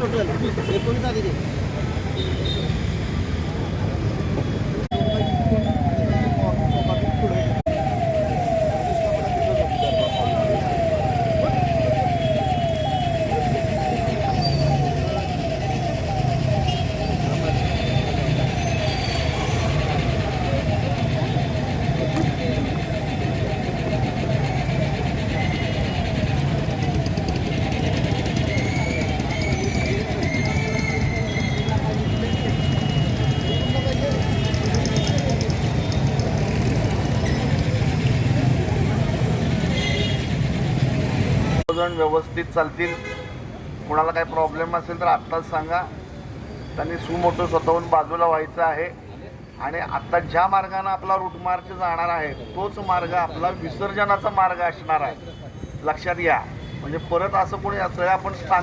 Total 19 आधी जण व्यवस्थित चालतील. कोणाला काही प्रॉब्लेम असेल तर आत्ताच सांगा. त्यांनी सुमोटो स्वतःहून बाजूला व्हायचं आहे आणि आत्ता ज्या मार्गाने आपला रूट मार्च जाणार आहे तोच मार्ग आपला विसर्जनाचा मार्ग असणार आहे. लक्षात घ्या. म्हणजे परत असं कोणी असं आपण स्थानिक